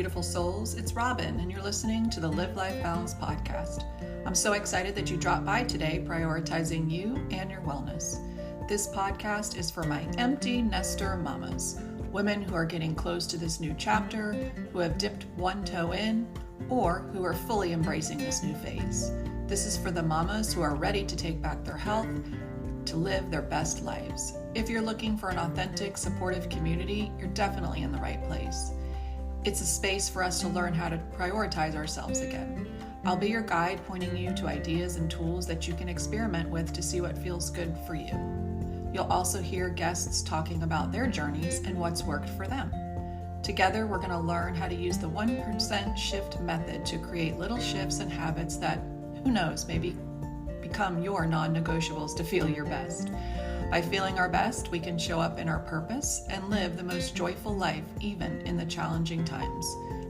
beautiful souls. It's Robin, and you're listening to the Live Life Balance podcast. I'm so excited that you dropped by today, prioritizing you and your wellness. This podcast is for my empty nester mamas, women who are getting close to this new chapter, who have dipped one toe in, or who are fully embracing this new phase. This is for the mamas who are ready to take back their health, to live their best lives. If you're looking for an authentic, supportive community, you're definitely in the right place. It's a space for us to learn how to prioritize ourselves again. I'll be your guide, pointing you to ideas and tools that you can experiment with to see what feels good for you. You'll also hear guests talking about their journeys and what's worked for them. Together, we're going to learn how to use the 1% shift method to create little shifts and habits that, who knows, maybe become your non-negotiables to feel your best. By feeling our best, we can show up in our purpose and live the most joyful life, even in the challenging times.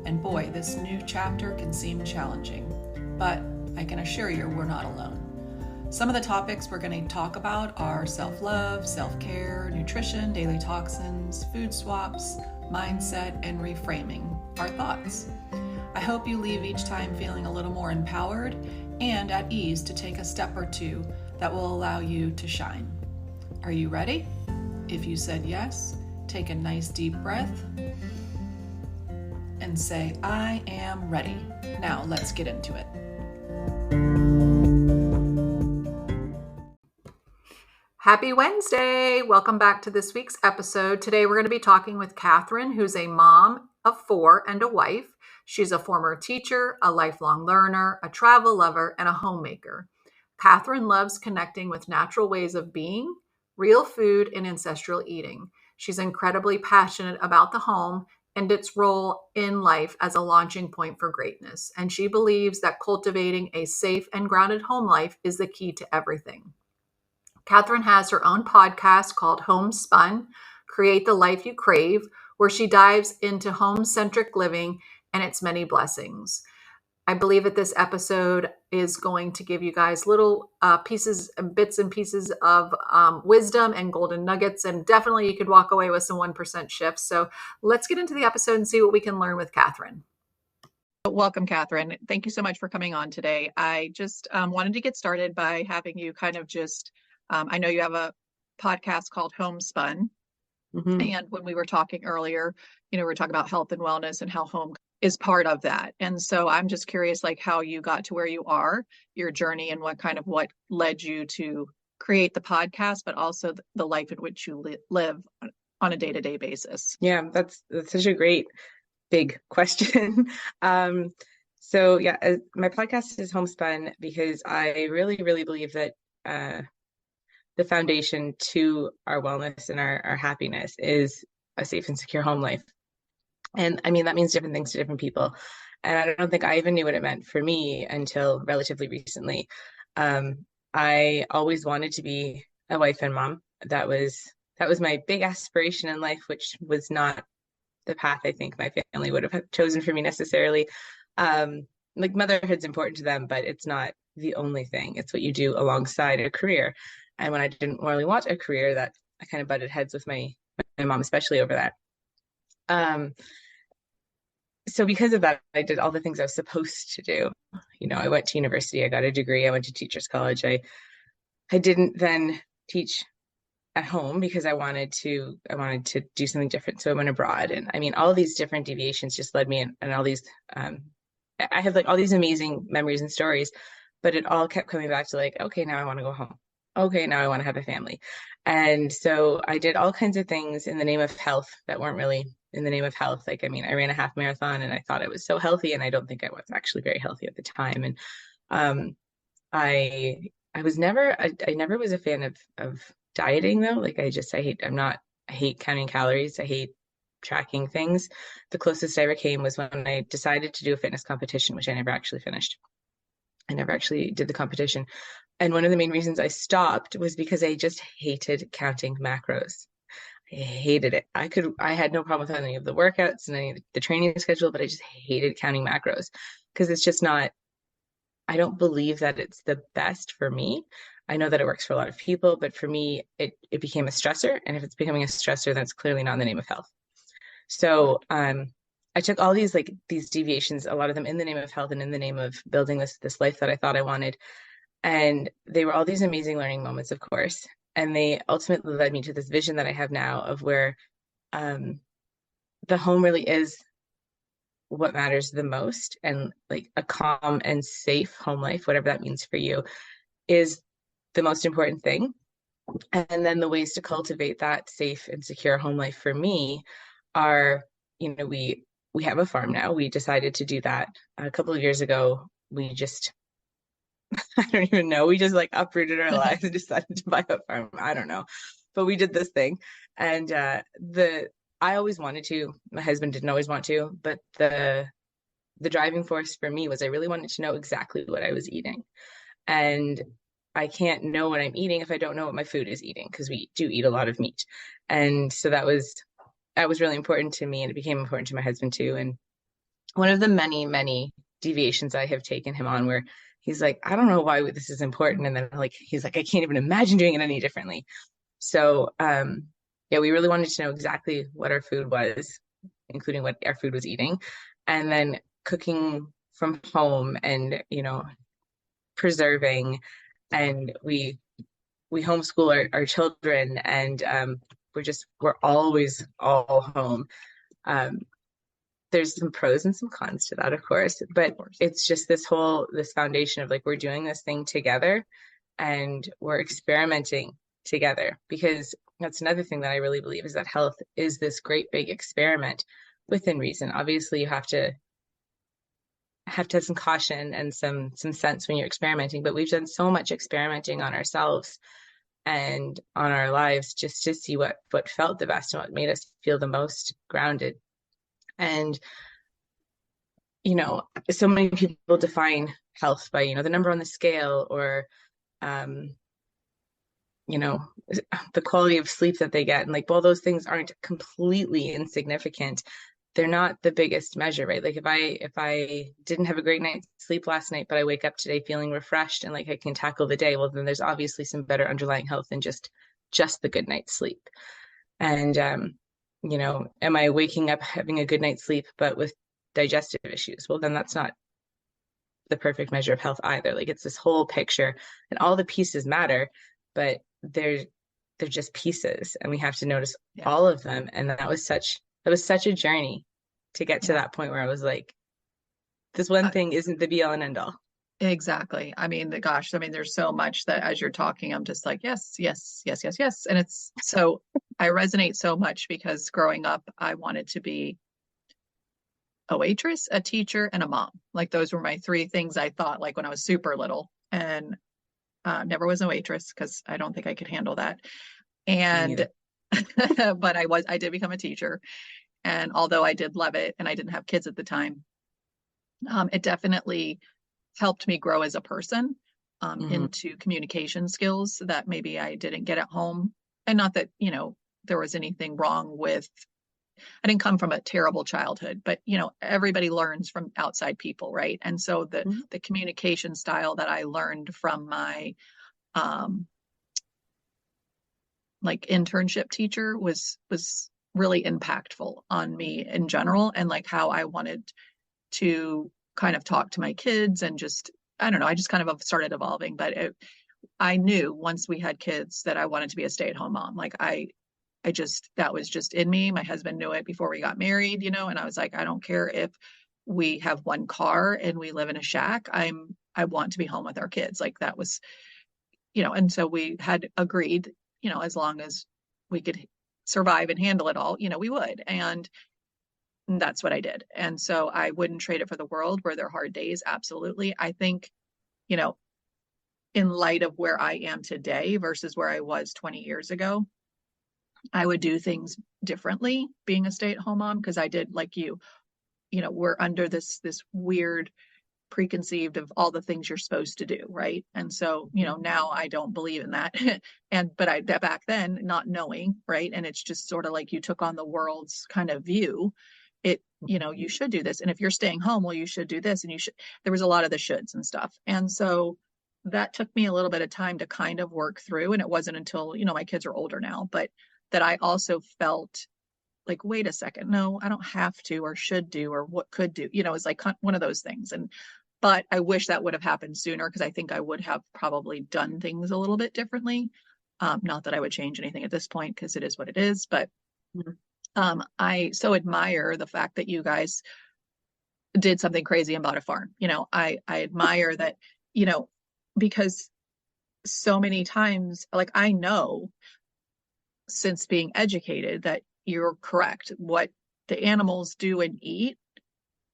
And boy, this new chapter can seem challenging, but I can assure you we're not alone. Some of the topics we're going to talk about are self-love, self-care, nutrition, daily toxins, food swaps, mindset, and reframing our thoughts. I hope you leave each time feeling a little more empowered and at ease to take a step or two that will allow you to shine. Are you ready? If you said yes, take a nice deep breath and say, I am ready. Now let's get into it. Happy Wednesday! Welcome back to this week's episode. Today we're going to be talking with Kathryn, who's a mom of 4 and a wife. She's a former teacher, a lifelong learner, a travel lover, and a homemaker. Kathryn loves connecting with natural ways of being, real food, and ancestral eating. She's incredibly passionate about the home and its role in life as a launching point for greatness. And she believes that cultivating a safe and grounded home life is the key to everything. Kathryn has her own podcast called Homespun, Create the Life You Crave, where she dives into home-centric living and its many blessings. I believe that this episode is going to give you guys little bits and pieces of wisdom and golden nuggets, and definitely you could walk away with some 1% shifts. So let's get into the episode and see what we can learn with Kathryn. Welcome, Kathryn. Thank you so much for coming on today. I just wanted to get started by having you kind of just, I know you have a podcast called Homespun. Mm-hmm. And when we were talking earlier, we were talking about health and wellness and how home is part of that. And so I'm just curious, like how you got to where you are, your journey, and what led you to create the podcast, but also the life in which you live on a day-to-day basis. Yeah, that's such a great big question. My podcast is Homespun because I really, really believe that the foundation to our wellness and our happiness is a safe and secure home life. And I mean, that means different things to different people. And I don't think I even knew what it meant for me until relatively recently. I always wanted to be a wife and mom. That was my big aspiration in life, which was not the path I think my family would have chosen for me necessarily. Like motherhood's important to them, but it's not the only thing. It's what you do alongside a career. And when I didn't really want a career, that I kind of butted heads with my mom, especially over that. So because of that, I did all the things I was supposed to do. I went to university, I got a degree, I went to teacher's college. I didn't then teach at home because I wanted to do something different. So I went abroad. And I mean, all these different deviations just led me and all these, I have like all these amazing memories and stories, but it all kept coming back to like, okay, now I want to go home. Okay, now I want to have a family. And so I did all kinds of things in the name of health that weren't really in the name of health. Like, I mean, I ran a half marathon and I thought I was so healthy, and I don't think I was actually very healthy at the time. And I never was a fan of dieting though. Like I hate counting calories. I hate tracking things. The closest I ever came was when I decided to do a fitness competition, which I never actually finished. I never actually did the competition. And one of the main reasons I stopped was because I just hated counting macros. I hated it. I had no problem with any of the workouts and any of the training schedule, but I just hated counting macros because it's just not, I don't believe that it's the best for me. I know that it works for a lot of people, but for me, it became a stressor. And if it's becoming a stressor, then it's clearly not in the name of health. So I I took all these like these deviations, a lot of them in the name of health and in the name of building this life that I thought I wanted. And they were all these amazing learning moments, of course. And they ultimately led me to this vision that I have now of where um, the home really is what matters the most. And like a calm and safe home life, whatever that means for you, is the most important thing. And then the ways to cultivate that safe and secure home life for me are, we have a farm now. We decided to do that a couple of years ago. We just I don't even know. We just like uprooted our lives and decided to buy a farm. I don't know. But we did this thing. And the I always wanted to. My husband didn't always want to, but the driving force for me was I really wanted to know exactly what I was eating. And I can't know what I'm eating if I don't know what my food is eating, because we do eat a lot of meat. And so that was really important to me, and it became important to my husband too. And one of the many, many deviations I have taken him on where he's like, I don't know why this is important. And then like he's like, I can't even imagine doing it any differently. So yeah, we really wanted to know exactly what our food was, including what our food was eating, and then cooking from home and, preserving. And we homeschool our children, and we're always all home. Um, there's some pros and some cons to that, of course, but it's just this foundation of like we're doing this thing together and we're experimenting together, because that's another thing that I really believe is that health is this great big experiment within reason. Obviously, you have to have some caution and some sense when you're experimenting, but we've done so much experimenting on ourselves and on our lives just to see what felt the best and what made us feel the most grounded. And so many people define health by, the number on the scale, or, um, you know, the quality of sleep that they get. And like, while those things aren't completely insignificant, they're not the biggest measure, right? Like if I didn't have a great night's sleep last night, but I wake up today feeling refreshed and like I can tackle the day, well, then there's obviously some better underlying health than just the good night's sleep. And am I waking up having a good night's sleep but with digestive issues? Well, then that's not the perfect measure of health either. Like it's this whole picture, and all the pieces matter, but they're just pieces, and we have to notice all of them. And that was such a journey to get to that point where I was like, this one thing isn't the be all and end all. Exactly. I mean, gosh, I mean, there's so much that as you're talking, I'm just like, yes, yes, yes, yes, yes. And it's so I resonate so much because growing up, I wanted to be a waitress, a teacher, and a mom. Like those were my three things I thought like when I was super little, and never was a waitress because I don't think I could handle that. And but I did become a teacher. And although I did love it and I didn't have kids at the time, it definitely helped me grow as a person, into communication skills that maybe I didn't get at home. And not that, there was anything wrong with, I didn't come from a terrible childhood, but everybody learns from outside people, right? And so the communication style that I learned from my like internship teacher was really impactful on me in general, and like how I wanted to kind of talk to my kids, and just I don't know, I just kind of started evolving. But I knew once we had kids that I wanted to be a stay-at-home mom. Like I just that was just in me. My husband knew it before we got married, and I was like, I don't care if we have one car and we live in a shack. I want to be home with our kids. Like that was, and so we had agreed, as long as we could survive and handle it all, we would. And that's what I did. And so I wouldn't trade it for the world. Were there hard days? Absolutely. I think, you know, in light of where I am today versus where I was 20 years ago, I would do things differently being a stay-at-home mom, because I did like we're under this weird preconceived of all the things you're supposed to do, right? And so, now I don't believe in that. But I back then not knowing, right? And it's just sort of like you took on the world's kind of view. You should do this. And if you're staying home, well, you should do this. And there was a lot of the shoulds and stuff. And so that took me a little bit of time to kind of work through. And it wasn't until, my kids are older now, but that I also felt like, wait a second, no, I don't have to or should do or what could do, it's like one of those things. But I wish that would have happened sooner, because I think I would have probably done things a little bit differently. Not that I would change anything at this point, because it is what it is, but I so admire the fact that you guys did something crazy and bought a farm. I admire that, because so many times, like, I know since being educated that you're correct. What the animals do and eat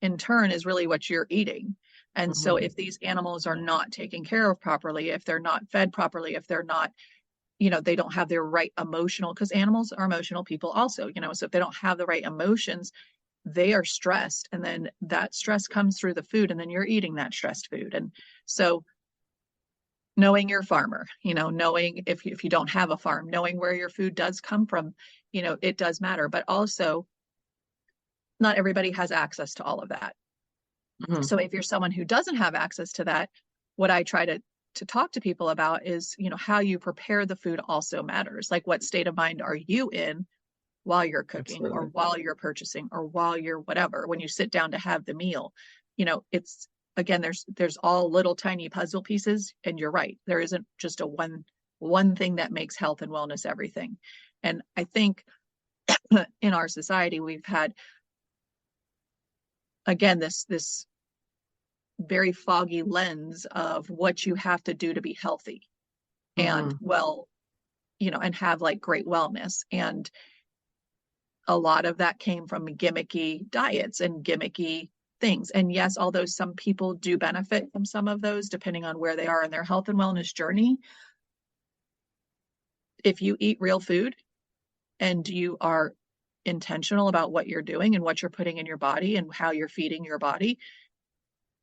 in turn is really what you're eating. And so if these animals are not taken care of properly, if they're not fed properly, if they're not, they don't have their right emotional, because animals are emotional people also, so if they don't have the right emotions, they are stressed. And then that stress comes through the food, and then you're eating that stressed food. And so knowing your farmer, knowing if you don't have a farm, knowing where your food does come from, it does matter. But also, not everybody has access to all of that. So if you're someone who doesn't have access to that, what I try to talk to people about is, how you prepare the food also matters. Like, what state of mind are you in while you're cooking, Absolutely. or while you're purchasing, or while you're whatever, when you sit down to have the meal. It's, again, there's all little tiny puzzle pieces, and you're right, there isn't just a one thing that makes health and wellness everything. And I think in our society we've had, again, this very foggy lens of what you have to do to be healthy and well, and have like great wellness. And a lot of that came from gimmicky diets and gimmicky things. And yes, although some people do benefit from some of those, depending on where they are in their health and wellness journey, if you eat real food and you are intentional about what you're doing and what you're putting in your body and how you're feeding your body,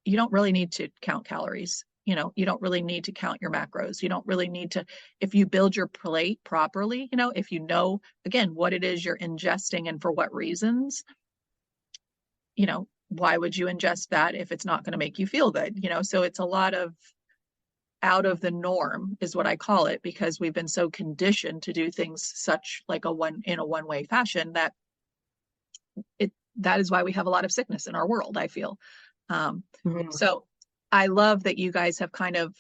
you don't really need to count calories. You don't really need to count your macros. You don't really need to, if you build your plate properly, if you know, again, what it is you're ingesting and for what reasons, why would you ingest that if it's not going to make you feel good? So it's a lot of out of the norm is what I call it, because we've been so conditioned to do things such like in a one-way fashion that that is why we have a lot of sickness in our world, I feel. So I love that you guys have kind of,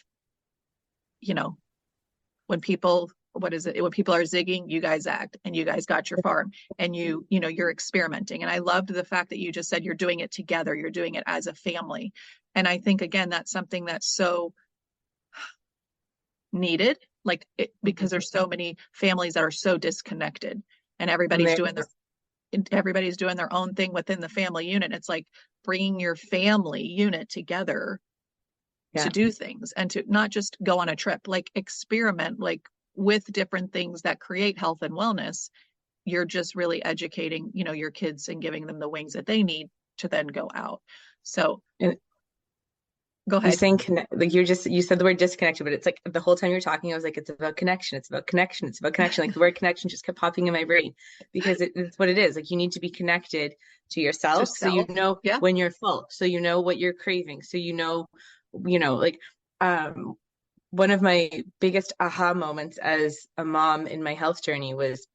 when people are zigging, you guys act, and you guys got your farm, and you're experimenting. And I loved the fact that you just said you're doing it together, you're doing it as a family. And I think, again, that's something that's so needed, like because there's so many families that are so disconnected, and everybody's doing their own thing within the family unit. It's like bringing your family unit together to do things, and to not just go on a trip, like experiment, like with different things that create health and wellness. You're just really educating, your kids, and giving them the wings that they need to then go out. So And go ahead. you're saying connect, like you said the word disconnected, but it's like the whole time you're talking, I was like, it's about connection. It's about connection. It's about connection. Like the word connection just kept popping in my brain, because it's what it is. Like you need to be connected to yourself, so you know when you're full, so you know what you're craving, so like one of my biggest aha moments as a mom in my health journey was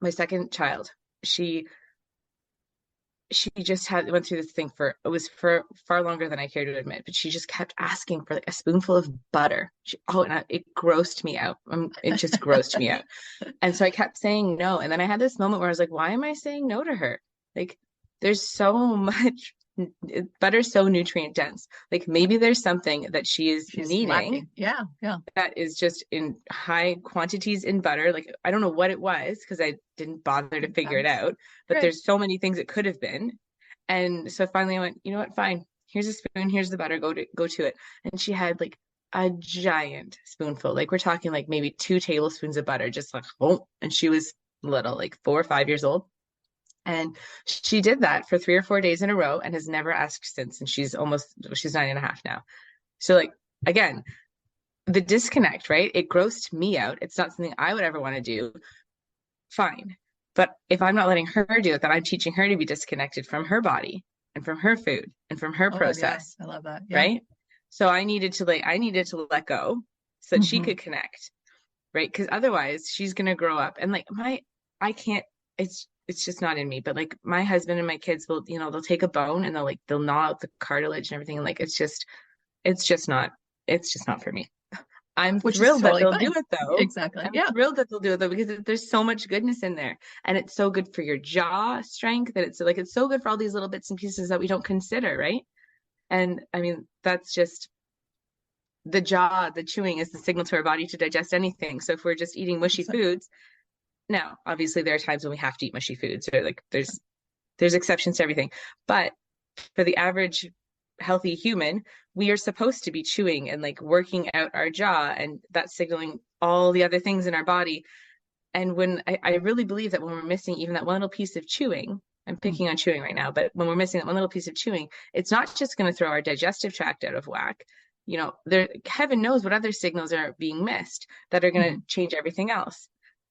my second child. She just went through this thing for far longer than I care to admit, but she just kept asking for like a spoonful of butter. And it grossed me out. It just grossed me out. And so I kept saying no. And then I had this moment where I was like, why am I saying no to her? Like, there's so much, butter's so nutrient dense. Like maybe there's something that she's needing. Lacking. Yeah. That is just in high quantities in butter. Like, I don't know what it was, because I didn't bother to figure it out, but there's so many things it could have been. And so finally I went, you know what, fine, here's a spoon, here's the butter, go to it. And she had like a giant spoonful. Like we're talking like maybe 2 tablespoons of butter, just like, oh, and she was little, like 4 or 5 years old. And she did that for 3 or 4 days in a row and has never asked since. And she's 9.5 now. So like, again, the disconnect, right? It grossed me out. It's not something I would ever want to do. Fine. But if I'm not letting her do it, then I'm teaching her to be disconnected from her body and from her food and from her process. I love that. Right. So I needed to let go so that she could connect. Right. Because otherwise she's going to grow up and like I can't, it's it's just not in me. But like my husband and my kids will, they'll take a bone and they'll gnaw out the cartilage and everything. And like it's just not it's just not for me. I'm Which is thrilled that totally they'll do fine. it though. Exactly. I'm Yeah. thrilled that they'll do it though, because there's so much goodness in there. And it's so good for your jaw strength that it's so good for all these little bits and pieces that we don't consider, right? And I mean, that's just the chewing is the signal to our body to digest anything. So if we're just eating mushy So, foods, now obviously there are times when we have to eat mushy foods, or like there's exceptions to everything. But for the average healthy human, we are supposed to be chewing and like working out our jaw, and that's signaling all the other things in our body. And when I really believe that when we're missing even that one little piece of chewing, I'm picking on chewing right now, but when we're missing that one little piece of chewing, it's not just going to throw our digestive tract out of whack. There, heaven knows what other signals are being missed that are going to mhm. change everything else,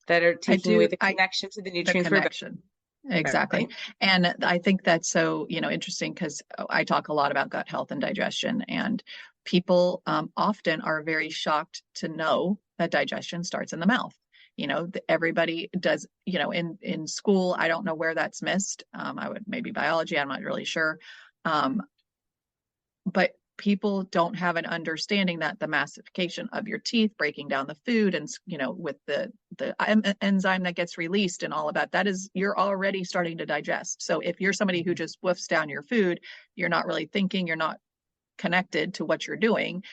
that are I taking away do. the connection to the The nutrients we're connection. Exactly. right. And I think that's so, interesting because I talk a lot about gut health and digestion, and people often are very shocked to know that digestion starts in the mouth. Everybody does, in school, I don't know where that's missed. I would maybe biology, I'm not really sure. Um, but people don't have an understanding that the massification of your teeth breaking down the food, and with the enzyme that gets released and all of that is, you're already starting to digest. So if you're somebody who just woofs down your food, you're not really thinking, you're not connected to what you're doing,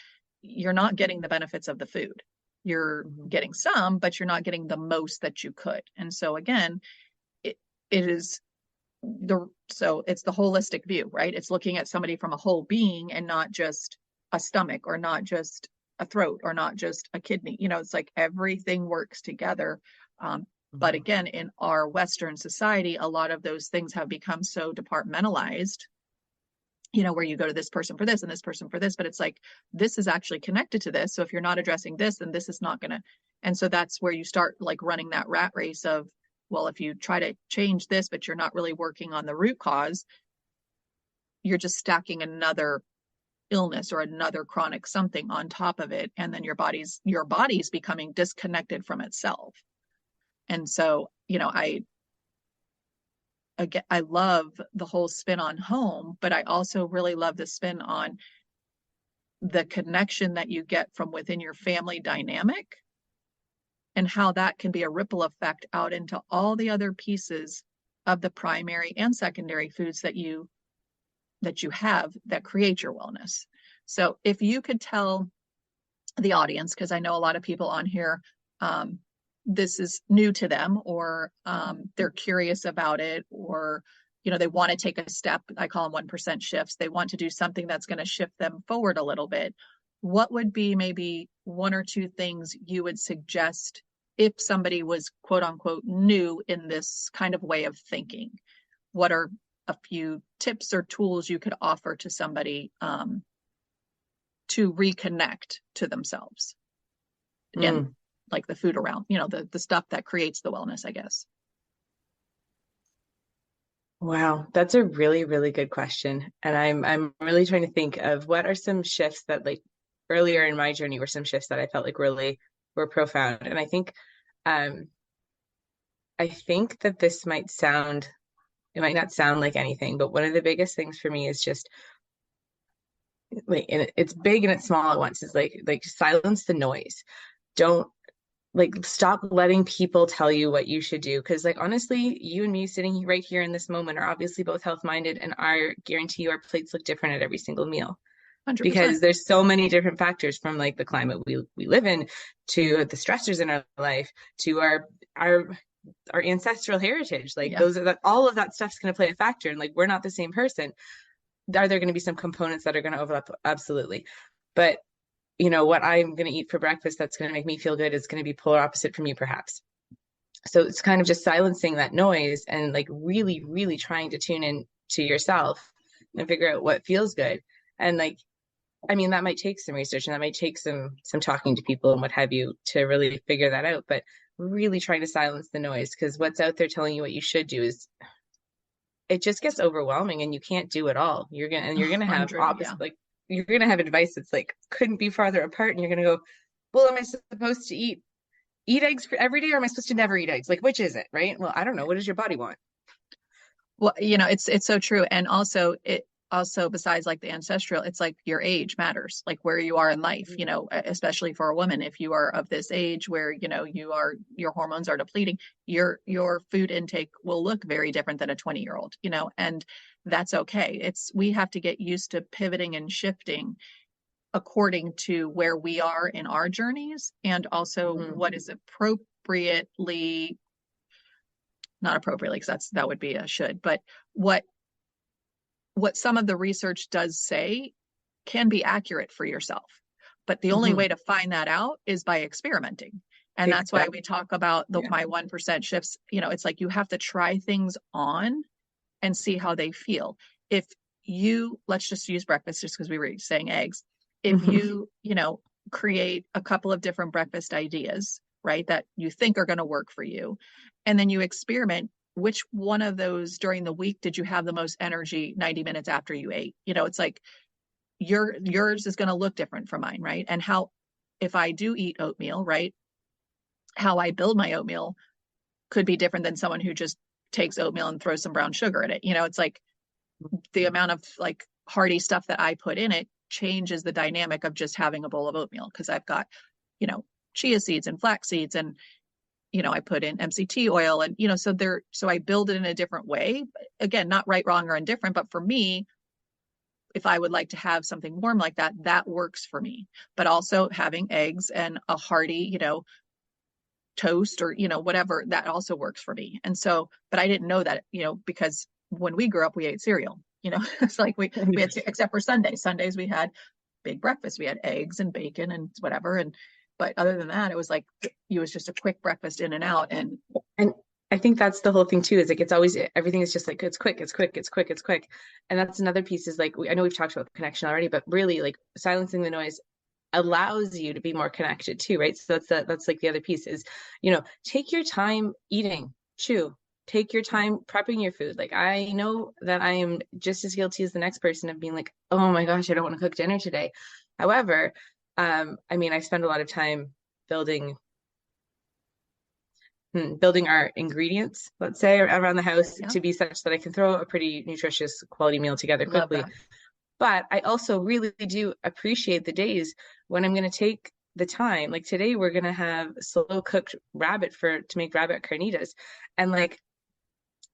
you're not getting the benefits of the food. You're Mm-hmm. getting some, but you're not getting the most that you could. And so again, it is so it's the holistic view, right? It's looking at somebody from a whole being, and not just a stomach, or not just a throat, or not just a kidney. It's like everything works together. But Mm-hmm. again, in our Western society, a lot of those things have become so departmentalized, where you go to this person for this and this person for this, but it's like, this is actually connected to this. So if you're not addressing this, then this is not going to. And so that's where you start like running that rat race of, well, if you try to change this, but you're not really working on the root cause, you're just stacking another illness or another chronic something on top of it. And then your body's becoming disconnected from itself. And so, I love the whole spin on home, but I also really love the spin on the connection that you get from within your family dynamic, and how that can be a ripple effect out into all the other pieces of the primary and secondary foods that you have that create your wellness. So if you could tell the audience, because I know a lot of people on here, this is new to them, or they're curious about it, or they want to take a step. I call them 1% shifts. They want to do something that's going to shift them forward a little bit. What would be maybe one or two things you would suggest if somebody was quote unquote new in this kind of way of thinking? What are a few tips or tools you could offer to somebody to reconnect to themselves and Mm. like the food around, the stuff that creates the wellness, I guess. Wow, that's a really, really good question. And I'm really trying to think of what are some shifts that like earlier in my journey were some shifts that I felt like really were profound. And um I think that it might not sound like anything, but one of the biggest things for me is just like, and it's big and it's small at once, is like silence the noise. Don't like stop letting people tell you what you should do, because like honestly, you and me sitting right here in this moment are obviously both health minded, and I guarantee you our plates look different at every single meal, 100%. because there's so many different factors, from like the climate we live in, to the stressors in our life, to our our ancestral heritage. Like Yeah. those are that all of that stuff's going to play a factor, and like we're not the same person. Are there going to be some components that are going to overlap? Absolutely. But what I'm going to eat for breakfast that's going to make me feel good is going to be polar opposite from you, perhaps. So it's kind of just silencing that noise and like really, really trying to tune in to yourself and figure out what feels good. And like, I mean, that might take some research, and that might take some talking to people and what have you to really figure that out. But really trying to silence the noise, because what's out there telling you what you should do is, it just gets overwhelming, and you can't do it all. You're gonna have 100. Yeah. opposite, like you're gonna have advice that's like couldn't be farther apart, and you're gonna go, well, am I supposed to eat eggs for every day, or am I supposed to never eat eggs? Like, which is it, right? Well, I don't know. What does your body want? Well, it's so true. And also it also besides like the ancestral, it's like your age matters, like where you are in life, especially for a woman. If you are of this age where, your hormones are depleting, your food intake will look very different than a 20-year-old, and that's okay. We have to get used to pivoting and shifting according to where we are in our journeys and also what is appropriately not appropriately because that would be a should, but what some of the research does say can be accurate for yourself. But the only way to find that out is by experimenting. And that's why we talk about my 1% shifts. It's like you have to try things on and see how they feel. If let's just use breakfast just because we were saying eggs. If you create a couple of different breakfast ideas, right, that you think are going to work for you, and then you experiment, which one of those during the week did you have the most energy 90 minutes after you ate? It's like yours is going to look different from mine, right? And if I do eat oatmeal, right, how I build my oatmeal could be different than someone who just takes oatmeal and throws some brown sugar in it. It's like the amount of like hearty stuff that I put in it changes the dynamic of just having a bowl of oatmeal because I've got, chia seeds and flax seeds and I put in MCT oil and, so I build it in a different way. Again, not right, wrong, or indifferent, but for me, if I would like to have something warm like that, that works for me. But also having eggs and a hearty, toast or, whatever, that also works for me. And so, but I didn't know that, because when we grew up, we ate cereal, it's like we had, except for Sundays, we had big breakfast. We had eggs and bacon and whatever. But other than that, it was like, it was just a quick breakfast in and out. And I think that's the whole thing too, is like, it's always, everything is just like, it's quick, it's quick, it's quick, it's quick. And that's another piece is like, I know we've talked about connection already, but really like silencing the noise allows you to be more connected too, right? So that's like the other piece is, take your time eating, chew, take your time prepping your food. Like I know that I am just as guilty as the next person of being like, oh my gosh, I don't want to cook dinner today. However, I spend a lot of time building our ingredients, let's say, around the house to be such that I can throw a pretty nutritious quality meal together quickly. But I also really do appreciate the days when I'm going to take the time. Like today, we're going to have slow cooked rabbit to make rabbit carnitas. And like,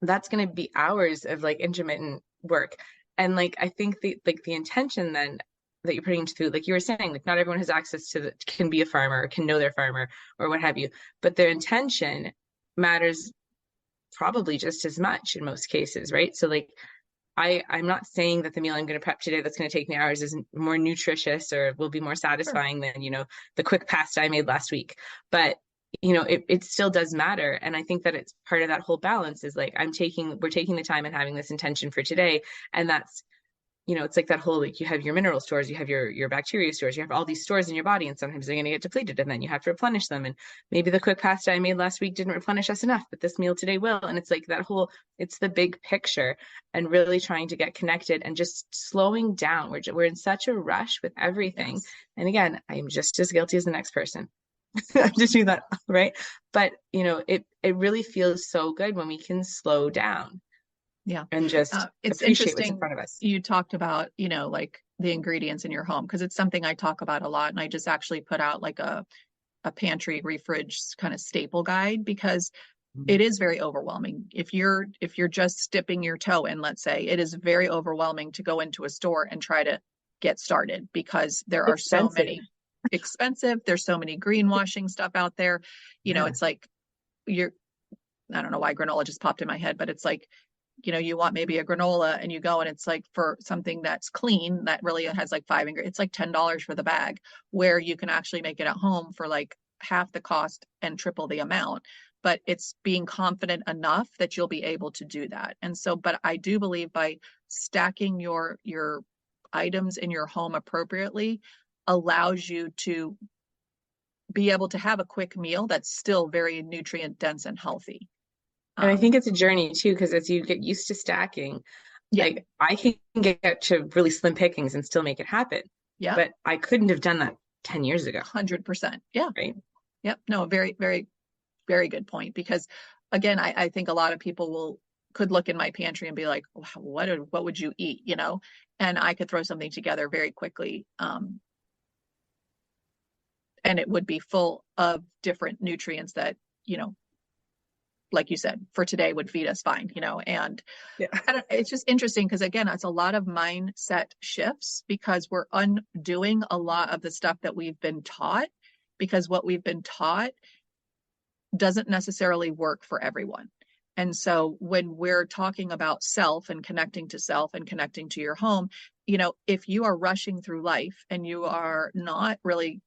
that's going to be hours of like intermittent work. And like, I think the intention then that you're putting into food, like you were saying, like not everyone has access to can be a farmer or can know their farmer or what have you, but their intention matters probably just as much in most cases, right? So like, I'm not saying that the meal I'm going to prep today that's going to take me hours is more nutritious or will be more satisfying than, the quick pasta I made last week. But, it still does matter. And I think that it's part of that whole balance is like, we're taking the time and having this intention for today. And that's, it's like that whole, like you have your mineral stores, you have your bacteria stores, you have all these stores in your body, and sometimes they're going to get depleted and then you have to replenish them. And maybe the quick pasta I made last week didn't replenish us enough, but this meal today will. And it's like that whole, it's the big picture and really trying to get connected and just slowing down. We're in such a rush with everything. Yes. And again, I am just as guilty as the next person. I'm just doing that, right? But, it really feels so good when we can slow down. Yeah. And just it's appreciate what's in interesting front of us. You talked about, like the ingredients in your home, because it's something I talk about a lot. And I just actually put out like a pantry refridge kind of staple guide because it is very overwhelming. If you're just dipping your toe in, let's say, it is very overwhelming to go into a store and try to get started because there are so many expensive. There's so many greenwashing stuff out there. It's like I don't know why granola just popped in my head, but it's like, you want maybe a granola and you go and it's like for something that's clean, that really has like 5 ingredients, it's like $10 for the bag, where you can actually make it at home for like half the cost and triple the amount. But it's being confident enough that you'll be able to do that. And so, but I do believe by stacking your items in your home appropriately allows you to be able to have a quick meal that's still very nutrient dense and healthy. And I think it's a journey too, because as you get used to stacking, like I can get to really slim pickings and still make it happen. Yeah. But I couldn't have done that 10 years ago. 100%. Yeah. Right. Yep. No, very, very, very good point. Because again, I think a lot of people will could look in my pantry and be like, what would you eat, and I could throw something together very quickly, and it would be full of different nutrients that, you know, like you said, for today would feed us fine, and Yeah. it's just interesting because, again, it's a lot of mindset shifts because we're undoing a lot of the stuff that we've been taught, because what we've been taught doesn't necessarily work for everyone. And so when we're talking about self and connecting to your home, if you are rushing through life and you are not really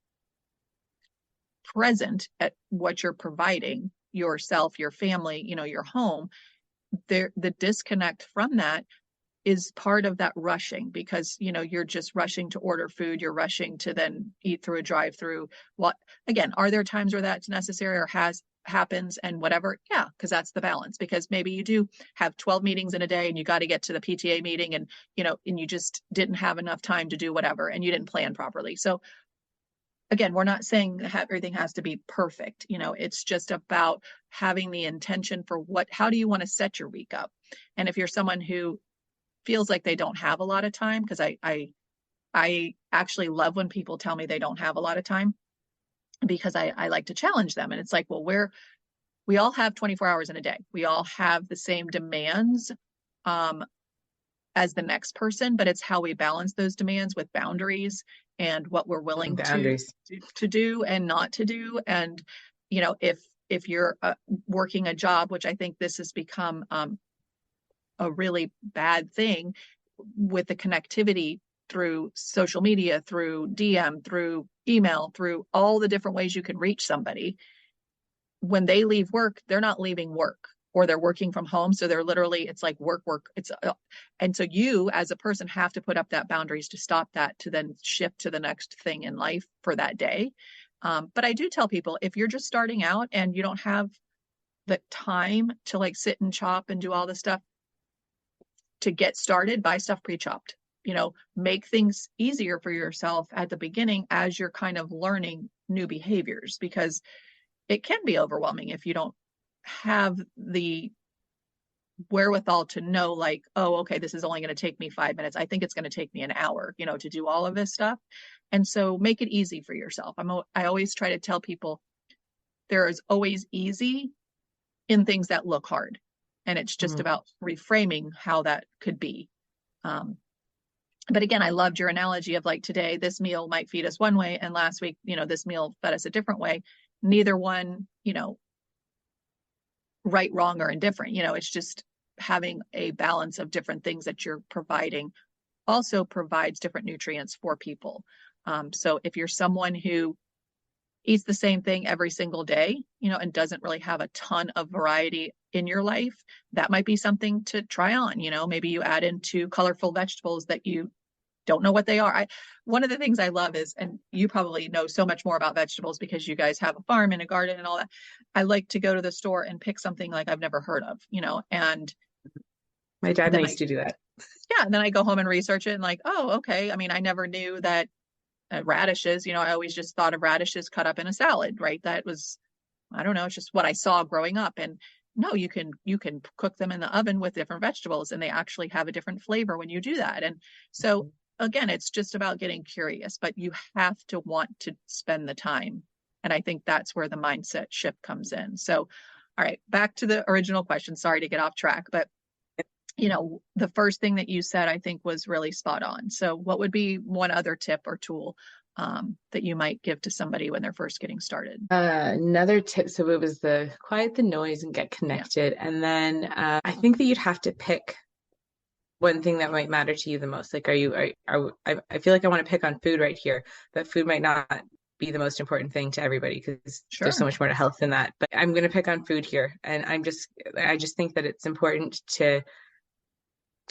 present at what you're providing yourself, your family, your home, the disconnect from that is part of that rushing, because you're just rushing to order food, you're rushing to then eat through a drive-through. What, again, are there times where that's necessary or happens and whatever? Yeah, because that's the balance, because maybe you do have 12 meetings in a day and you got to get to the PTA meeting, and and you just didn't have enough time to do whatever and you didn't plan properly. So again, we're not saying everything has to be perfect. It's just about having the intention for how do you want to set your week up. And if you're someone who feels like they don't have a lot of time, because I actually love when people tell me they don't have a lot of time, because I like to challenge them. And it's like, well, we all have 24 hours in a day. We all have the same demands as the next person, but it's how we balance those demands with boundaries and what we're willing to do and not to do. And if you're working a job, which I think this has become a really bad thing with the connectivity through social media, through DM, through email, through all the different ways you can reach somebody. When they leave work, they're not leaving work, or they're working from home. So they're literally, it's like work. And so you as a person have to put up that boundaries to stop that, to then shift to the next thing in life for that day. But I do tell people, if you're just starting out and you don't have the time to like sit and chop and do all the stuff, to get started, buy stuff pre-chopped. Make things easier for yourself at the beginning as you're kind of learning new behaviors, because it can be overwhelming if you don't have the wherewithal to know, like, oh, okay, this is only going to take me 5 minutes. I think it's going to take me an hour, to do all of this stuff. And so make it easy for yourself. I always try to tell people there is always easy in things that look hard. And it's just about reframing how that could be. But again, I loved your analogy of like, today, this meal might feed us one way, and last week, this meal fed us a different way. Neither one, right, wrong, or indifferent. It's just having a balance of different things that you're providing also provides different nutrients for people. So if you're someone who eats the same thing every single day, and doesn't really have a ton of variety in your life, that might be something to try on. Maybe you add in 2 colorful vegetables that you don't know what they are. One of the things I love is, and you probably know so much more about vegetables because you guys have a farm and a garden and all that. I like to go to the store and pick something like I've never heard of, and my dad used to do that. Yeah. And then I go home and research it and like, oh, okay. I mean, I never knew that radishes, I always just thought of radishes cut up in a salad, right? That was, I don't know, it's just what I saw growing up. And no, you can cook them in the oven with different vegetables, and they actually have a different flavor when you do that. And so again, it's just about getting curious, but you have to want to spend the time. And I think that's where the mindset shift comes in. So, all right, back to the original question. Sorry to get off track, but the first thing that you said, I think, was really spot on. So what would be one other tip or tool that you might give to somebody when they're first getting started? Another tip. So it was the quiet the noise and get connected. Yeah. And then I think that you'd have to pick one thing that might matter to you the most. Like, I feel like I want to pick on food right here, but food might not be the most important thing to everybody, because there's so much more to health than that. But I'm going to pick on food here. And I just think that it's important to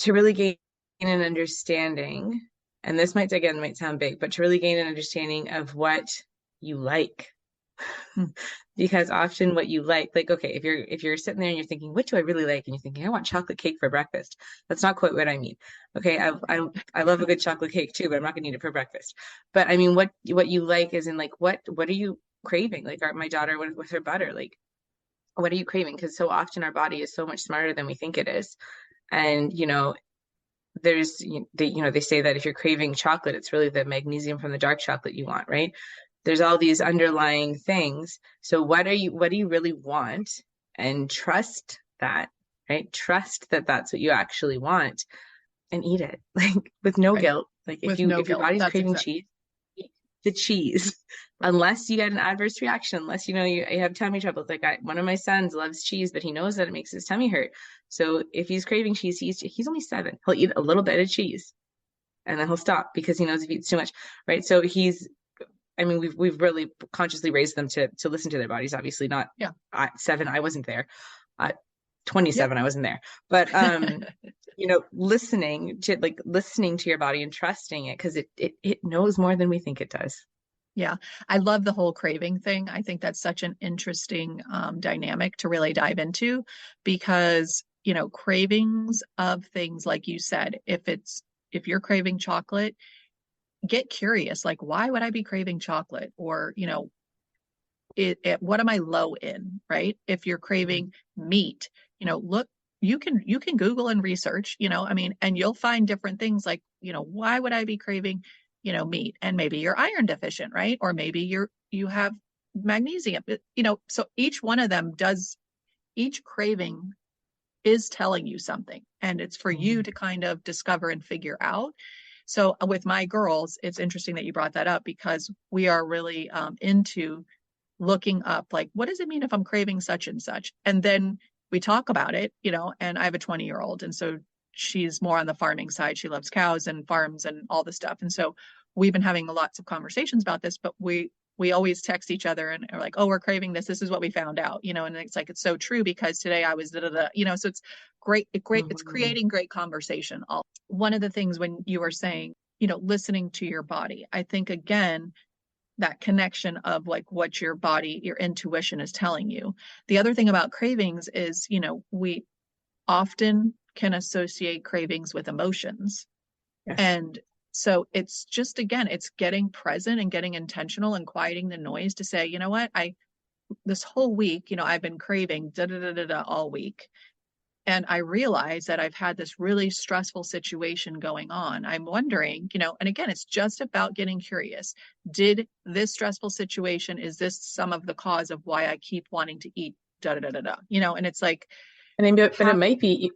really gain an understanding, and this might sound big, but to really gain an understanding of what you like. Because often what you like, okay, if you're sitting there and you're thinking, what do I really like? And you're thinking, I want chocolate cake for breakfast. That's not quite what I mean. Okay, I love a good chocolate cake too, but I'm not gonna eat it for breakfast. But I mean, what you like is in, like, what are you craving? Like, my daughter with her butter, like, what are you craving? Because so often our body is so much smarter than we think it is. And, there's, they say that if you're craving chocolate, it's really the magnesium from the dark chocolate you want, right? There's all these underlying things. So what do you really want? And trust that, right? Trust that that's what you actually want and eat it, like with no Right. guilt. Like With no if your guilt. body's That's craving exactly cheese, eat the cheese. Unless you get an adverse reaction, unless you have tummy trouble. Like one of my sons loves cheese, but he knows that it makes his tummy hurt. So if he's craving cheese, he's only 7. He'll eat a little bit of cheese and then he'll stop because he knows if he eats too much, right? So I mean, we've really consciously raised them to listen to their bodies. Obviously, not yeah. 7. I wasn't there. At Yep. 27, I wasn't there. But listening to your body and trusting it because it knows more than we think it does. Yeah, I love the whole craving thing. I think that's such an interesting dynamic to really dive into because, cravings of things, like you said, if you're craving chocolate, get curious, like, why would I be craving chocolate? Or, what am I low in, right? If you're craving meat, look, you can Google and research, I mean, and you'll find different things like, why would I be craving, meat? And maybe you're iron deficient, right? Or maybe you have magnesium, so each one of them each craving is telling you something, and it's for you Mhm. to kind of discover and figure out. So with my girls, it's interesting that you brought that up because we are really into looking up, like, what does it mean if I'm craving such and such? And then we talk about it, and I have a 20-year-old. And so she's more on the farming side. She loves cows and farms and all this stuff. And so we've been having lots of conversations about this, but we always text each other and are like, oh, we're craving this. This is what we found out, and it's like, it's so true because today I was da da da, so it's great. It's Mhm. creating great conversation. One of the things when you were saying, listening to your body, I think again, that connection of like what your body, your intuition is telling you. The other thing about cravings is, we often can associate cravings with emotions. Yes. And so it's just, again, it's getting present and getting intentional and quieting the noise to say, you know what, this whole week, I've been craving da da da da da all week. And I realize that I've had this really stressful situation going on. I'm wondering, and again, it's just about getting curious. Did this stressful situation, is this some of the cause of why I keep wanting to eat da da da da da? And it's like, But have it might be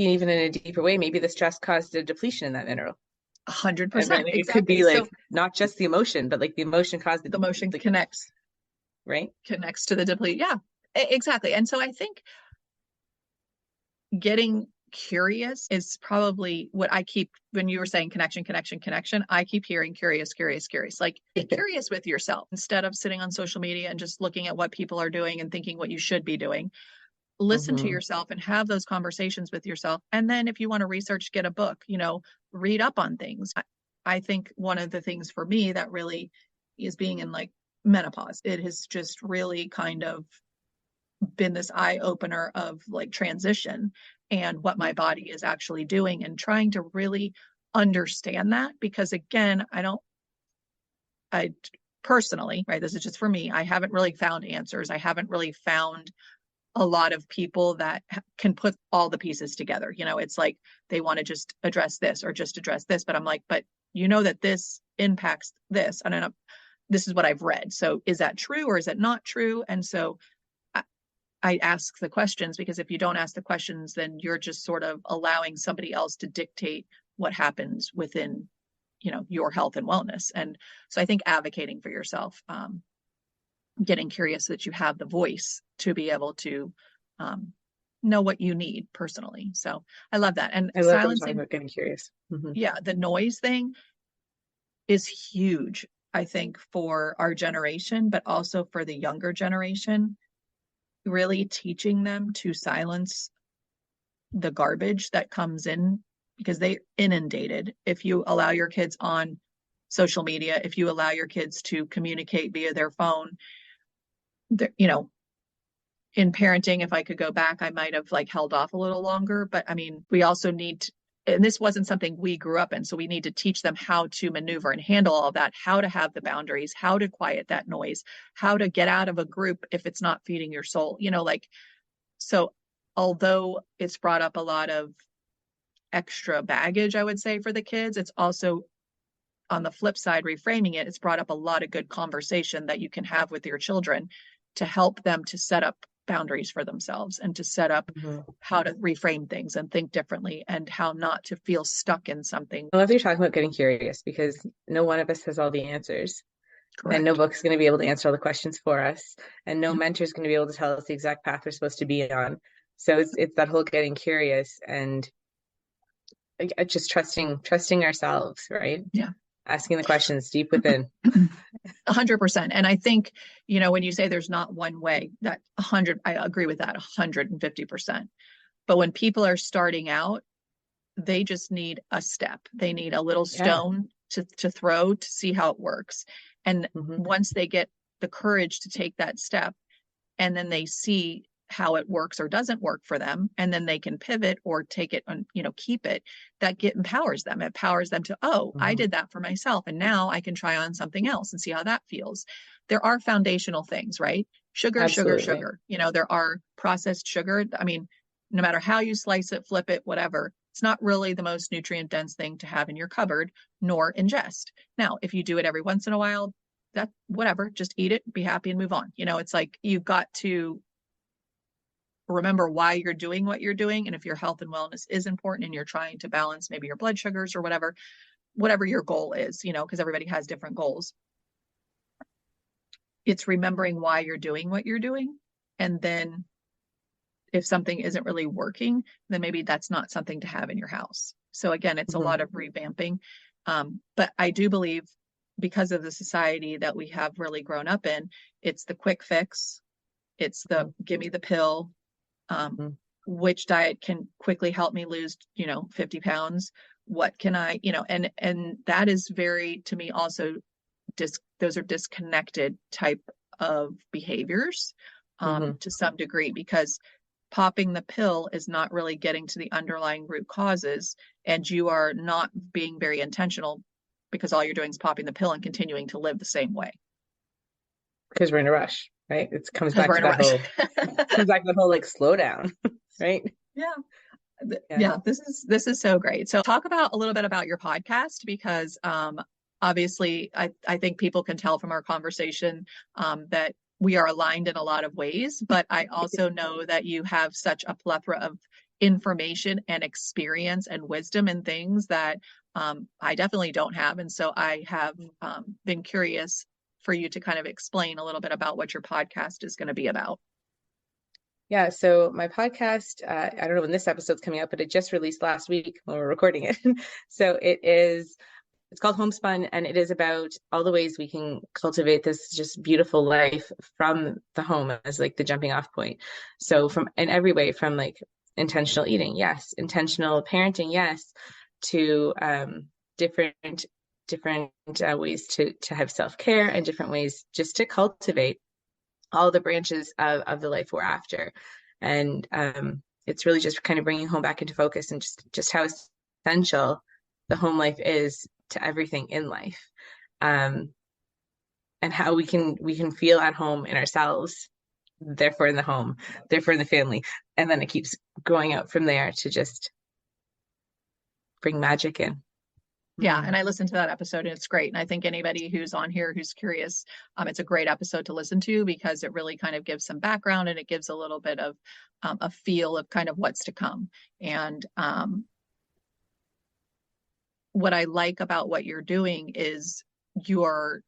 even in a deeper way. Maybe the stress caused a depletion in that mineral. And right, 100% like it could exactly. be So like not just the emotion, but like the emotion caused the motion the right? connects to the deplete. Yeah, exactly. And so I think getting curious is probably what I keep, when you were saying connection, I keep hearing curious. Like, get curious with yourself instead of sitting on social media and just looking at what people are doing and thinking what you should be doing. Listen to Hmm. yourself and have those conversations with yourself. And then if you want to research, get a book, read up on things. I think one of the things for me that really is being in like menopause, it has just really kind of been this eye opener of like transition and what my body is actually doing, and trying to really understand that. Because again, I personally, right, this is just for me, I haven't really found answers. I haven't really found a lot of people that can put all the pieces together. It's like they want to just address this or just address this, but I'm like, but that this impacts this. And I know this is what I've read. So is that true or is it not true? And so I ask the questions, because if you don't ask the questions, then you're just sort of allowing somebody else to dictate what happens within, your health and wellness. And so I think advocating for yourself, getting curious so that you have the voice to be able to um, know what you need personally. So I love that. And I love that you're talking silencing, about getting curious. Hmm. yeah, the noise thing is huge, I think, for our generation, but also for the younger generation, really teaching them to silence the garbage that comes in, because they inundated. If you allow your kids on social media, if you allow your kids to communicate via their phone, you know, in parenting, if I could go back, I might have like held off a little longer. But I mean, we also need and this wasn't something we grew up in. So we need to teach them how to maneuver and handle all that, how to have the boundaries, how to quiet that noise, how to get out of a group if it's not feeding your soul, like, so although it's brought up a lot of extra baggage, I would say, for the kids, it's also, on the flip side, reframing it, it's brought up a lot of good conversation that you can have with your children to help them to set up boundaries for themselves and to set up how to reframe things and think differently and how not to feel stuck in something. I love that you're talking about getting curious, because no one of us has all the answers. Correct. And no book's going to be able to answer all the questions for us. And no mentor is going to be able to tell us the exact path we're supposed to be on. So it's that whole getting curious and just trusting ourselves, right? Yeah. Asking the questions deep within. 100%. And I think, when you say there's not one way, that I agree with that 150%. But when people are starting out, they just need a step. They need a little stone to throw to see how it works. And once they get the courage to take that step, and then they see how it works or doesn't work for them, and then they can pivot or take it and keep it, empowers them. It empowers them to, I did that for myself, and now I can try on something else and see how that feels. There are foundational things, right? Sugar. There are processed sugar. I mean, no matter how you slice it, flip it, whatever, it's not really the most nutrient dense thing to have in your cupboard, nor ingest. Now, if you do it every once in a while, that whatever, just eat it, be happy, and move on. It's like, you've got to remember why you're doing what you're doing. And if your health and wellness is important and you're trying to balance maybe your blood sugars or whatever your goal is, because everybody has different goals. It's remembering why you're doing what you're doing. And then if something isn't really working, then maybe that's not something to have in your house. So again, it's a lot of revamping. But I do believe, because of the society that we have really grown up in, it's the quick fix. It's the give me the pill. Which diet can quickly help me lose, 50 pounds? What can I, and that is very, to me, also, those are disconnected type of behaviors to some degree, because popping the pill is not really getting to the underlying root causes, and you are not being very intentional, because all you're doing is popping the pill and continuing to live the same way. Because we're in a rush, right? It comes back to that whole like slow down, right? Yeah. This is so great. So talk about a little bit about your podcast, because obviously I think people can tell from our conversation that we are aligned in a lot of ways, but I also know that you have such a plethora of information and experience and wisdom and things that I definitely don't have. And so I have been curious for you to kind of explain a little bit about what your podcast is going to be about. Yeah, so my podcast, I don't know when this episode's coming out, but it just released last week when we're recording it. So it's called Homespun, and it is about all the ways we can cultivate this just beautiful life from the home as like the jumping off point. So from in every way, from like intentional eating, yes, intentional parenting, yes, to different ways to have self-care, and different ways just to cultivate all the branches of the life we're after. And it's really just kind of bringing home back into focus, and just how essential the home life is to everything in life, and how we can feel at home in ourselves, therefore in the home, therefore in the family, and then it keeps going out from there to just bring magic in. Yeah, and I listened to that episode, and it's great. And I think anybody who's on here who's curious, it's a great episode to listen to, because it really kind of gives some background, and it gives a little bit of a feel of kind of what's to come. And what I like about what you're doing is you're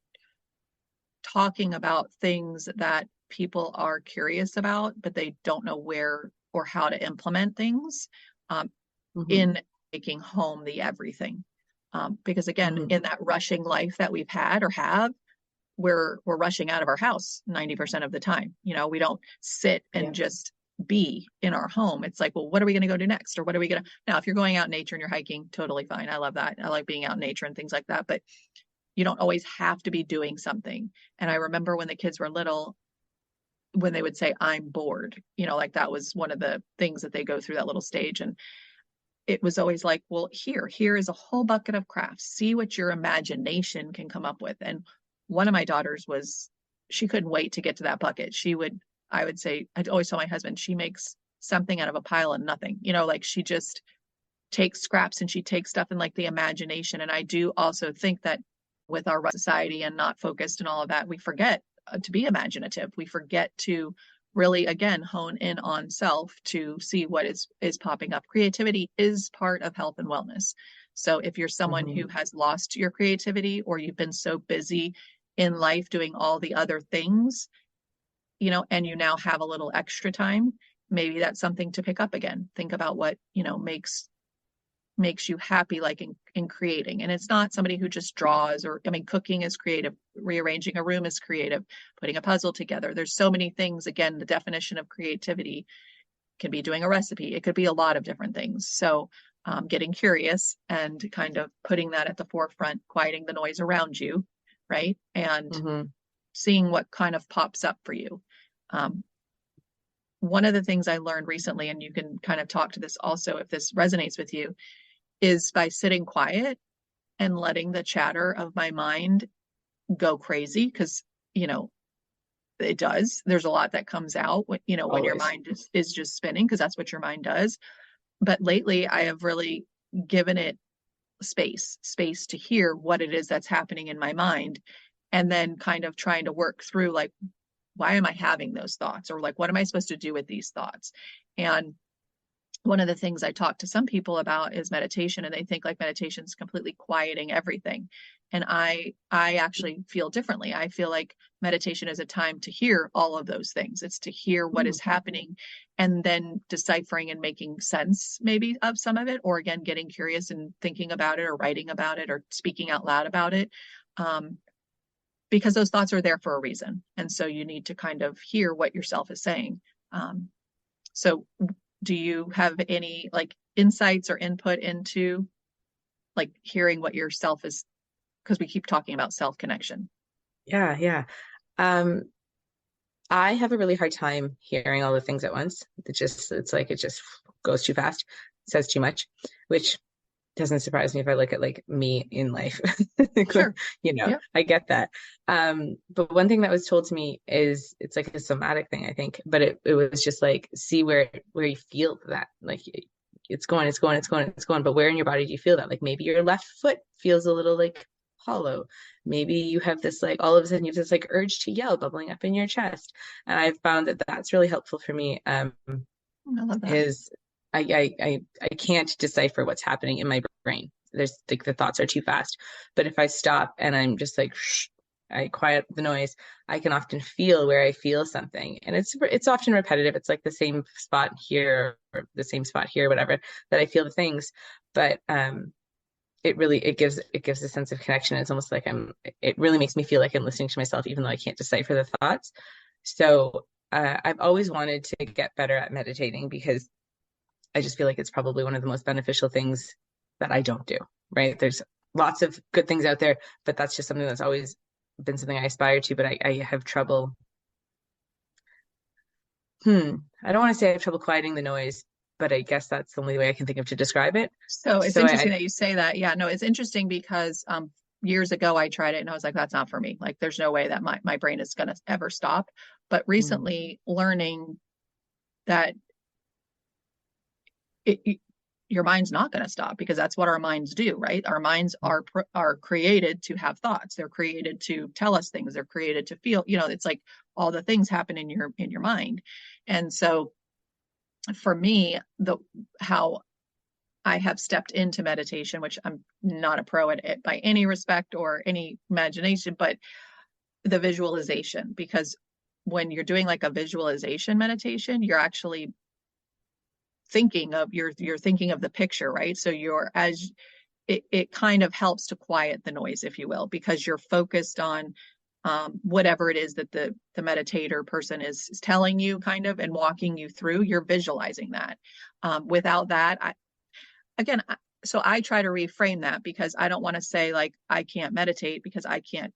talking about things that people are curious about, but they don't know where or how to implement things in making home the everything. Because again, in that rushing life that we've had or have, we're rushing out of our house 90% of the time. We don't sit and just be in our home. It's like, well, what are we going to go do next? Or what are we going to, now, if you're going out in nature and you're hiking, totally fine. I love that. I like being out in nature and things like that, but you don't always have to be doing something. And I remember when the kids were little, when they would say, I'm bored, like that was one of the things that they go through, that little stage. And it was always like, well, here is a whole bucket of crafts. See what your imagination can come up with. And one of my daughters she couldn't wait to get to that bucket. I would say, I'd always tell my husband, she makes something out of a pile of nothing, like she just takes scraps and she takes stuff in like the imagination. And I do also think that with our society and not focused and all of that, we forget to be imaginative. We forget to really, again, hone in on self to see what is popping up. Creativity is part of health and wellness. So if you're someone who has lost your creativity, or you've been so busy in life doing all the other things, and you now have a little extra time, maybe that's something to pick up again. Think about what, makes you happy, like in creating. And it's not somebody who just draws, or cooking is creative, rearranging a room is creative, putting a puzzle together. There's so many things. Again, the definition of creativity can be doing a recipe. It could be a lot of different things. So getting curious and kind of putting that at the forefront, quieting the noise around you, right? And seeing what kind of pops up for you. One of the things I learned recently, and you can kind of talk to this also if this resonates with you, is by sitting quiet and letting the chatter of my mind go crazy. Because, it does. There's a lot that comes out when, when your mind is just spinning, because that's what your mind does. But lately I have really given it space to hear what it is that's happening in my mind. And then kind of trying to work through, like, why am I having those thoughts? Or like, what am I supposed to do with these thoughts? And one of the things I talk to some people about is meditation, and they think like meditation is completely quieting everything. And I actually feel differently. I feel like meditation is a time to hear all of those things. It's to hear what is happening, and then deciphering and making sense maybe of some of it, or again, getting curious and thinking about it, or writing about it, or speaking out loud about it. Because those thoughts are there for a reason. And so you need to kind of hear what yourself is saying. So do you have any like insights or input into like hearing what yourself is? Because we keep talking about self connection. Yeah. I have a really hard time hearing all the things at once. It's like it just goes too fast, says too much, which doesn't surprise me if I look at like me in life. Sure. Yep. I get that. But one thing that was told to me is it's like a somatic thing, I think, but it was just like, see where you feel that, like it's going, but where in your body do you feel that? Like maybe your left foot feels a little like hollow. Maybe you have this like all of a sudden you have this like urge to yell bubbling up in your chest. And I've found that that's really helpful for me. I love that. Is I can't decipher what's happening in my brain. There's like the thoughts are too fast. But if I stop and I'm just like, shh, I quiet the noise, I can often feel where I feel something. And it's often repetitive. It's like the same spot here or the same spot here, whatever, that I feel the things. But it gives a sense of connection. It's almost like it really makes me feel like I'm listening to myself, even though I can't decipher the thoughts. So I've always wanted to get better at meditating because I just feel like it's probably one of the most beneficial things that I don't do, right? There's lots of good things out there, but that's just something that's always been something I aspire to, but I have trouble. I don't want to say I have trouble quieting the noise, but I guess that's the only way I can think of to describe it. So it's interesting that you say that. Yeah, no, it's interesting because years ago I tried it and I was like, that's not for me. Like there's no way that my brain is going to ever stop. But recently learning that your mind's not going to stop, because that's what our minds do, right? Our minds are created to have thoughts. They're created to tell us things. They're created to feel, it's like all the things happen in your mind. And so for me, how I have stepped into meditation, which I'm not a pro at it by any respect or any imagination, but the visualization, because when you're doing like a visualization meditation, you're actually you're thinking of the picture, right? So it kind of helps to quiet the noise, if you will, because you're focused on whatever it is that the meditator person is telling you, kind of, and walking you through. You're visualizing that. Without that, so I try to reframe that, because I don't want to say like I can't meditate because I can't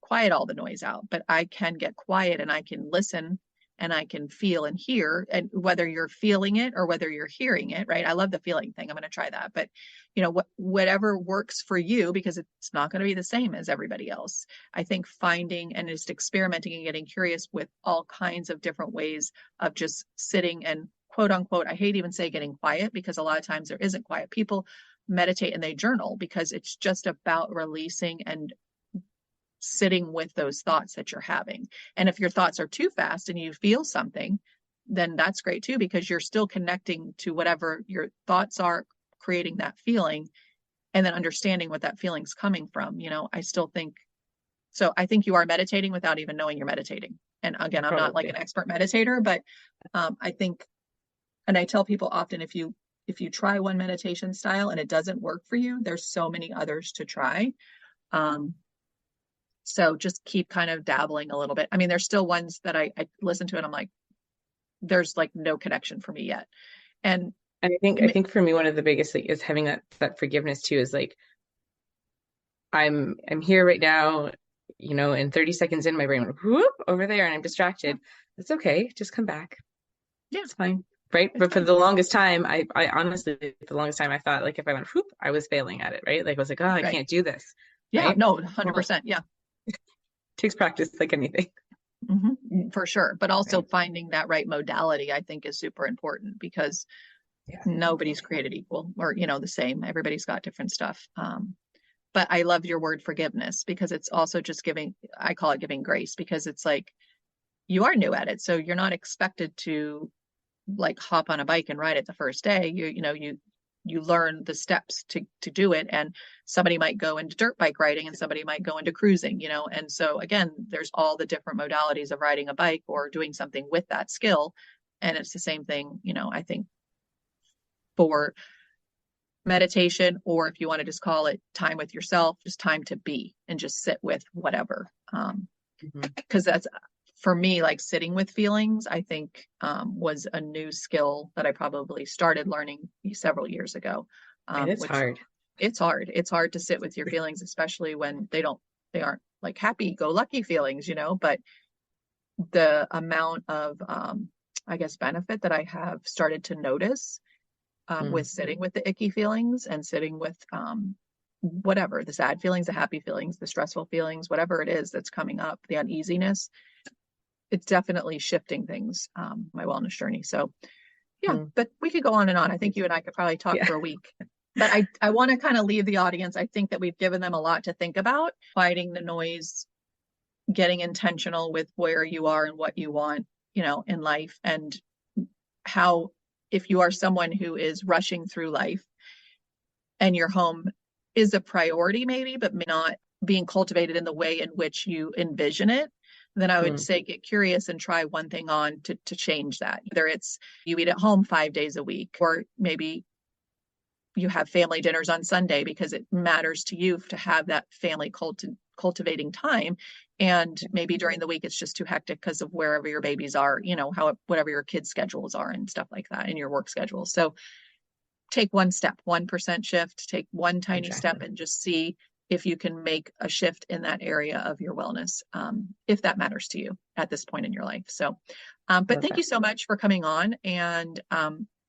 quiet all the noise out, but I can get quiet and I can listen and I can feel and hear, and whether you're feeling it or whether you're hearing it, right? I love the feeling thing. I'm going to try that. But whatever works for you, because it's not going to be the same as everybody else. I think finding and just experimenting and getting curious with all kinds of different ways of just sitting and quote unquote, I hate even say getting quiet, because a lot of times there isn't quiet. People meditate and they journal because it's just about releasing and sitting with those thoughts that you're having. And if your thoughts are too fast and you feel something, then that's great too, because you're still connecting to whatever your thoughts are, creating that feeling, and then understanding what that feeling's coming from. I still think so. I think you are meditating without even knowing you're meditating. And again, I'm not like an expert meditator, but I think, and I tell people often, if you try one meditation style and it doesn't work for you, there's so many others to try. So just keep kind of dabbling a little bit. I mean, there's still ones that I listen to and I'm like, there's like no connection for me yet. And I think for me, one of the biggest is having that forgiveness too, is like, I'm here right now, and 30 seconds in, my brain went whoop over there and I'm distracted. It's okay. Just come back. Yeah, it's fine. Right. But for the longest time, I honestly, the longest time I thought, like, if I went whoop, I was failing at it. Right. Like I was like, oh, I can't do this. Yeah, right? No, 100%. Yeah. Takes practice like anything. Mm-hmm, for sure. But also finding that right modality, I think, is super important, because nobody's created equal or, the same. Everybody's got different stuff. But I love your word forgiveness, because it's also just I call it giving grace, because it's like, you are new at it. So you're not expected to like hop on a bike and ride it the first day. You learn the steps to do it, and somebody might go into dirt bike riding and somebody might go into cruising, and so again, there's all the different modalities of riding a bike or doing something with that skill. And it's the same thing, I think, for meditation, or if you want to just call it time with yourself, just time to be and just sit with whatever. Because that's, for me, like sitting with feelings, I think was a new skill that I probably started learning several years ago. And it's hard. It's hard. It's hard to sit with your feelings, especially when they aren't like happy go lucky feelings, but the amount of, I guess, benefit that I have started to notice with sitting with the icky feelings and sitting with whatever, the sad feelings, the happy feelings, the stressful feelings, whatever it is that's coming up, the uneasiness, it's definitely shifting things, my wellness journey. So but we could go on and on. I think you and I could probably talk for a week, but I want to kind of leave the audience. I think that we've given them a lot to think about, fighting the noise, getting intentional with where you are and what you want, in life, and how, if you are someone who is rushing through life and your home is a priority maybe, but may not being cultivated in the way in which you envision it, then I would say get curious and try one thing on to change that. Either it's you eat at home 5 days a week, or maybe you have family dinners on Sunday because it matters to you to have that family cultivating time. And maybe during the week it's just too hectic because of wherever your babies are, whatever your kids' schedules are and stuff like that, and your work schedule. So take one step, 1% shift, take one tiny step, and just see if you can make a shift in that area of your wellness, if that matters to you at this point in your life. So, but thank you so much for coming on. And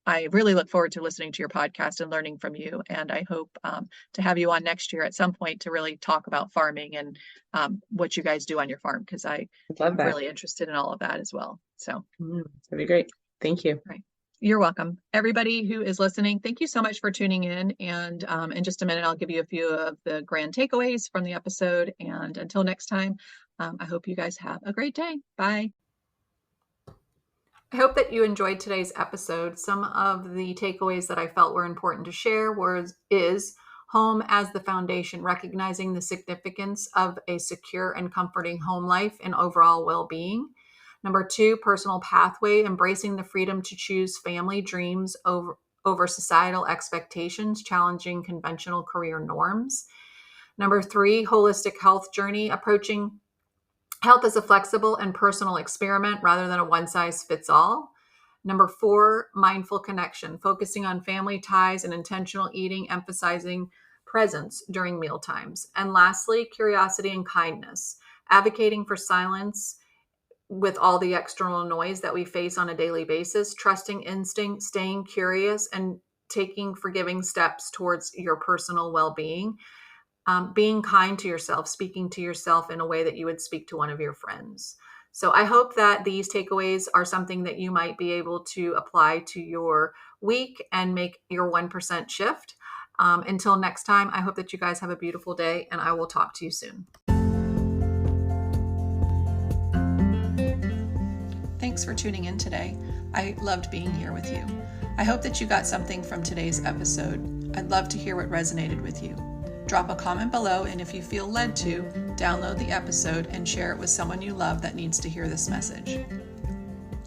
I really look forward to listening to your podcast and learning from you. And I hope to have you on next year at some point to really talk about farming and what you guys do on your farm, because I'm really interested in all of that as well. So that'd be great. Thank you. Right. You're welcome. Everybody who is listening, thank you so much for tuning in. And in just a minute, I'll give you a few of the grand takeaways from the episode. And until next time, I hope you guys have a great day. Bye. I hope that you enjoyed today's episode. Some of the takeaways that I felt were important to share is home as the foundation, recognizing the significance of a secure and comforting home life and overall well-being. Number 2, personal pathway, embracing the freedom to choose family dreams over societal expectations, challenging conventional career norms. Number 3, holistic health journey, approaching health as a flexible and personal experiment rather than a one-size-fits-all. Number 4, mindful connection, focusing on family ties and intentional eating, emphasizing presence during meal times. And lastly, curiosity and kindness, advocating for silence with all the external noise that we face on a daily basis, trusting instinct, staying curious, and taking forgiving steps towards your personal well-being. Being kind to yourself, speaking to yourself in a way that you would speak to one of your friends. So I hope that these takeaways are something that you might be able to apply to your week and make your 1% shift. Until next time, I hope that you guys have a beautiful day, and I will talk to you soon. Thanks for tuning in today. I loved being here with you. I hope that you got something from today's episode. I'd love to hear what resonated with you. Drop a comment below, and if you feel led to, download the episode and share it with someone you love that needs to hear this message.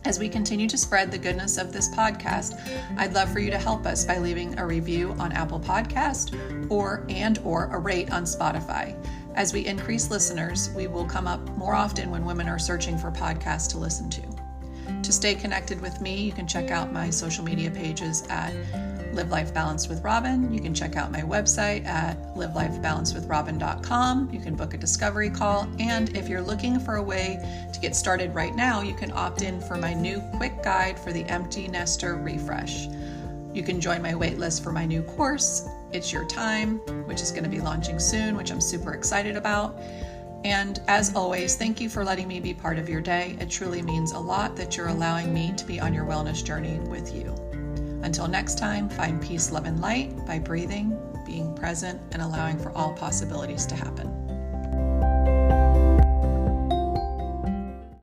As we continue to spread the goodness of this podcast, I'd love for you to help us by leaving a review on Apple Podcast or a rate on Spotify. As we increase listeners, we will come up more often when women are searching for podcasts to listen to. To stay connected with me, you can check out my social media pages at Live Life Balanced with Robin. You can check out my website at livelifebalancedwithrobin.com. You can book a discovery call. And if you're looking for a way to get started right now, you can opt in for my new quick guide for the empty nester refresh. You can join my waitlist for my new course, It's Your Time, which is going to be launching soon, which I'm super excited about. And as always, thank you for letting me be part of your day. It truly means a lot that you're allowing me to be on your wellness journey with you. Until next time, find peace, love, and light by breathing, being present, and allowing for all possibilities to happen.